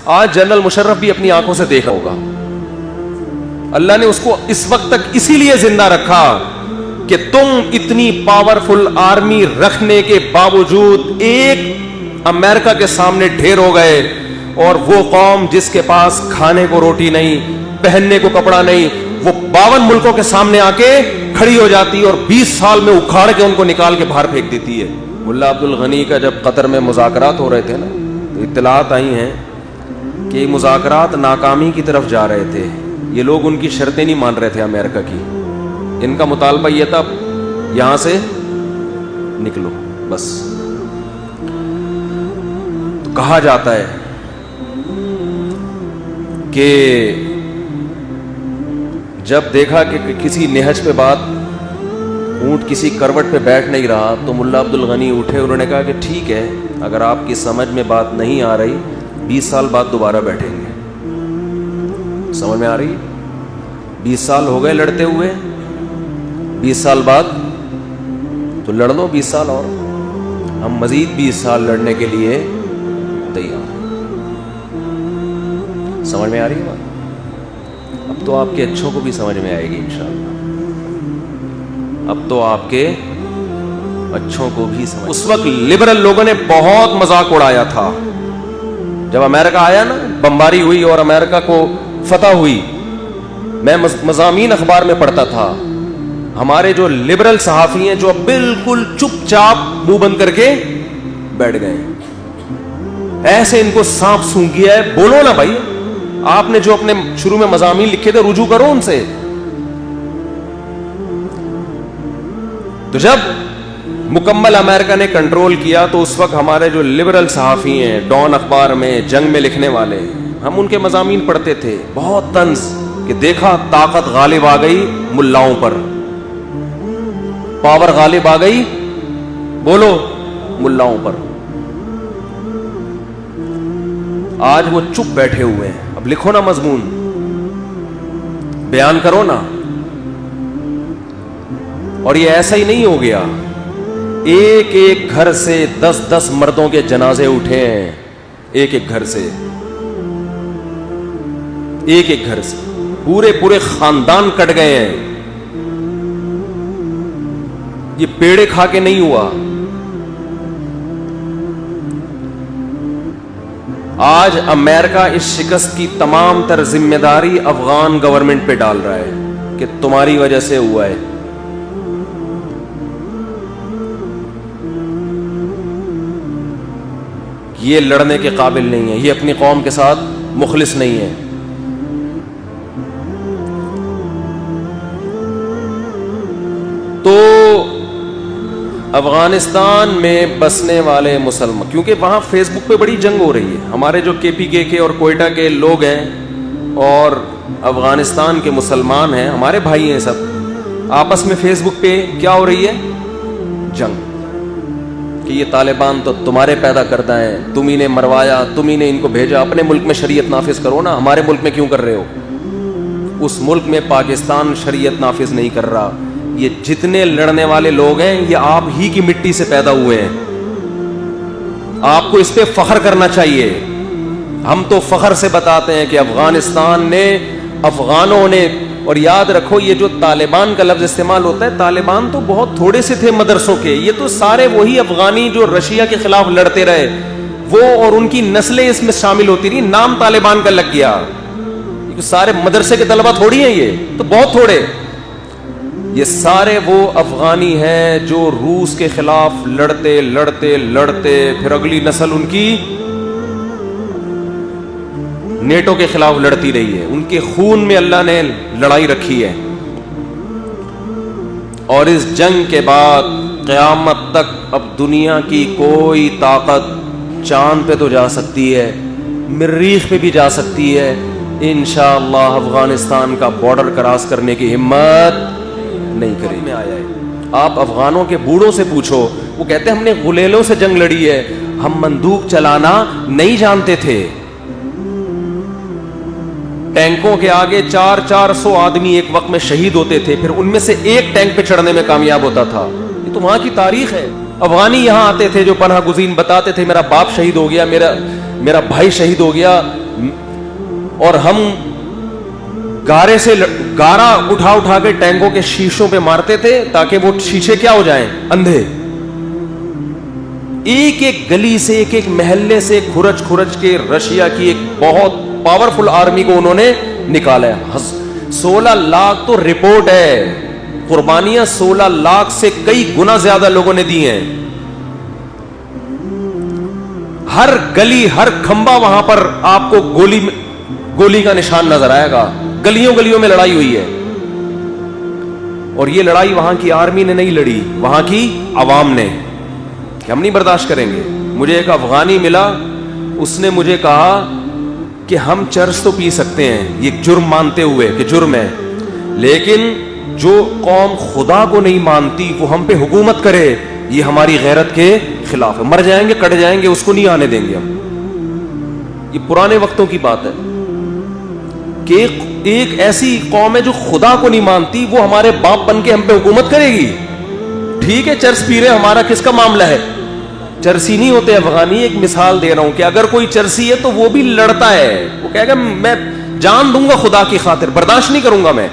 آج جنرل مشرف بھی اپنی آنکھوں سے دیکھا ہوگا. اللہ نے اس کو اس وقت تک اسی لیے زندہ رکھا کہ تم اتنی پاورفل آرمی رکھنے کے باوجود ایک امریکہ کے سامنے ڈھیر ہو گئے, اور وہ قوم جس کے پاس کھانے کو روٹی نہیں, پہننے کو کپڑا نہیں, وہ 52 ملکوں کے سامنے آ کے کھڑی ہو جاتی اور 20 سال میں اکھاڑ کے ان کو نکال کے باہر پھینک دیتی ہے. ملا عبد الغنی کا جب قطر میں مذاکرات ہو رہے تھے نا, تو اطلاعات آئی ہیں کہ مذاکرات ناکامی کی طرف جا رہے تھے. یہ لوگ ان کی شرطیں نہیں مان رہے تھے امریکہ کی. ان کا مطالبہ یہ تھا یہاں سے نکلو بس. تو کہا جاتا ہے کہ جب دیکھا کہ کسی نہج پہ بات, اونٹ کسی کروٹ پہ بیٹھ نہیں رہا, تو ملا عبد الغنی اٹھے, انہوں نے کہا کہ ٹھیک ہے, اگر آپ کی سمجھ میں بات نہیں آ رہی 20 سال بعد دوبارہ بیٹھیں گے. سمجھ میں آ رہی؟ 20 سال ہو گئے لڑتے ہوئے, 20 سال بعد تو لڑ لو 20 سال اور, ہم مزید 20 سال لڑنے کے لیے تیار. سمجھ میں آ رہی ہے بات؟ اب تو آپ کے اچھوں کو بھی سمجھ میں آئے گی انشاءاللہ. اب تو آپ کے اچھوں کو بھی سمجھ. اس وقت لبرل لوگوں نے بہت مذاق اڑایا تھا. جب امریکہ آیا نا, بمباری ہوئی اور امریکہ کو فتح ہوئی, میں مضامین اخبار میں پڑھتا تھا, ہمارے جو لبرل صحافی ہیں جو بالکل چپ چاپ منہ بند کر کے بیٹھ گئے, ایسے ان کو سانپ سونگھ گیا ہے. بولو نا بھائی, آپ نے جو اپنے شروع میں مضامین لکھے تھے رجوع کرو ان سے. تو جب مکمل امریکہ نے کنٹرول کیا تو اس وقت ہمارے جو لبرل صحافی ہیں ڈان اخبار میں جنگ میں لکھنے والے, ہم ان کے مضامین پڑھتے تھے بہت طنز کہ دیکھا طاقت غالب آ گئی ملاؤں پر, پاور غالب آ گئی بولو ملاؤں پر. آج وہ چپ بیٹھے ہوئے ہیں. اب لکھو نا مضمون, بیان کرو نا. اور یہ ایسا ہی نہیں ہو گیا, ایک ایک گھر سے 10 مردوں کے جنازے اٹھے ہیں, ایک ایک گھر سے, ایک ایک گھر سے پورے خاندان کٹ گئے ہیں. یہ پیڑے کھا کے نہیں ہوا. آج امریکہ اس شکست کی تمام تر ذمہ داری افغان گورنمنٹ پہ ڈال رہا ہے کہ تمہاری وجہ سے ہوا ہے. یہ لڑنے کے قابل نہیں ہے, یہ اپنی قوم کے ساتھ مخلص نہیں ہے. تو افغانستان میں بسنے والے مسلمان, کیونکہ وہاں فیس بک پہ بڑی جنگ ہو رہی ہے, ہمارے جو KPK کے اور کوئٹہ کے لوگ ہیں اور افغانستان کے مسلمان ہیں, ہمارے بھائی ہیں سب, آپس میں فیس بک پہ کیا ہو رہی ہے جنگ کہ یہ طالبان تو تمہارے پیدا کردہ ہیں, تم ہی نے مروایا, تم ہی نے ان کو بھیجا, اپنے ملک میں شریعت نافذ کرو نا, ہمارے ملک میں کیوں کر رہے ہو؟ اس ملک میں پاکستان شریعت نافذ نہیں کر رہا. یہ جتنے لڑنے والے لوگ ہیں یہ آپ ہی کی مٹی سے پیدا ہوئے ہیں, آپ کو اس پہ فخر کرنا چاہیے. ہم تو فخر سے بتاتے ہیں کہ افغانستان نے, افغانوں نے, اور یاد رکھو یہ جو طالبان کا لفظ استعمال ہوتا ہے, طالبان تو بہت تھوڑے سے تھے مدرسوں کے, یہ تو سارے وہی افغانی جو رشیا کے خلاف لڑتے رہے وہ, اور ان کی نسلیں اس میں شامل ہوتی رہی, نام طالبان کا لگ گیا. سارے مدرسے کے طلبہ تھوڑی ہیں, یہ تو بہت تھوڑے, یہ سارے وہ افغانی ہیں جو روس کے خلاف لڑتے لڑتے لڑتے پھر اگلی نسل ان کی نیٹو کے خلاف لڑتی رہی ہے. ان کے خون میں اللہ نے لڑائی رکھی ہے. اور اس جنگ کے بعد قیامت تک اب دنیا کی کوئی طاقت چاند پہ تو جا سکتی ہے, مریخ پہ بھی جا سکتی ہے, انشاءاللہ افغانستان کا بارڈر کراس کرنے کی ہمت نہیں کرے. میں آیا ہے, آپ افغانوں کے بوڑھوں سے پوچھو, وہ کہتے ہیں ہم نے غلیلوں سے جنگ لڑی ہے, ہم بندوق چلانا نہیں جانتے تھے. ٹینکوں کے آگے 400 آدمی ایک وقت میں شہید ہوتے تھے, پھر ان میں سے ایک ٹینک پہ چڑھنے میں کامیاب ہوتا تھا. یہ تو وہاں کی تاریخ ہے. افغانی یہاں آتے تھے جو پناہ گزین بتاتے تھے میرا باپ شہید ہو گیا, میرا بھائی شہید ہو گیا, اور ہم گارے سے گارا اٹھا اٹھا کے ٹینکوں کے شیشوں پہ مارتے تھے تاکہ وہ شیشے کیا ہو جائیں؟ اندھے. ایک ایک گلی سے, ایک ایک محلے سے کھرچ کھرچ کے رشیا کی ایک بہت پاورفل آرمی کو انہوں نے نکالا ہے. 16 لاکھ تو رپورٹ ہے, قربانیاں 16 لاکھ سے کئی گنا زیادہ لوگوں نے دی ہیں. ہر گلی, ہر کھمبا وہاں پر آپ کو گولی کا نشان نظر آئے گا. گلیوں گلیوں میں لڑائی ہوئی ہے. اور یہ لڑائی وہاں کی آرمی نے نہیں لڑی, وہاں کی عوام نے, کہ ہم نہیں برداشت کریں گے. مجھے ایک افغانی ملا, اس نے مجھے کہا کہ ہم چرس تو پی سکتے ہیں یہ جرم مانتے ہوئے کہ جرم ہے, لیکن جو قوم خدا کو نہیں مانتی وہ ہم پہ حکومت کرے یہ ہماری غیرت کے خلاف ہے. مر جائیں گے, کٹ جائیں گے, اس کو نہیں آنے دیں گے ہم. یہ پرانے وقتوں کی بات ہے کہ ایک ایسی قوم ہے جو خدا کو نہیں مانتی, وہ ہمارے باپ بن کے ہم پہ حکومت کرے گی. ٹھیک ہے چرس پی رہے, ہمارا کس کا معاملہ ہے؟ چرسی نہیں ہوتے افغانی. ایک مثال دے رہا ہوں کہ اگر کوئی چرسی ہے تو وہ بھی لڑتا ہے, وہ کہے گا میں جان دوں گا خدا کی خاطر, برداشت نہیں کروں گا میں.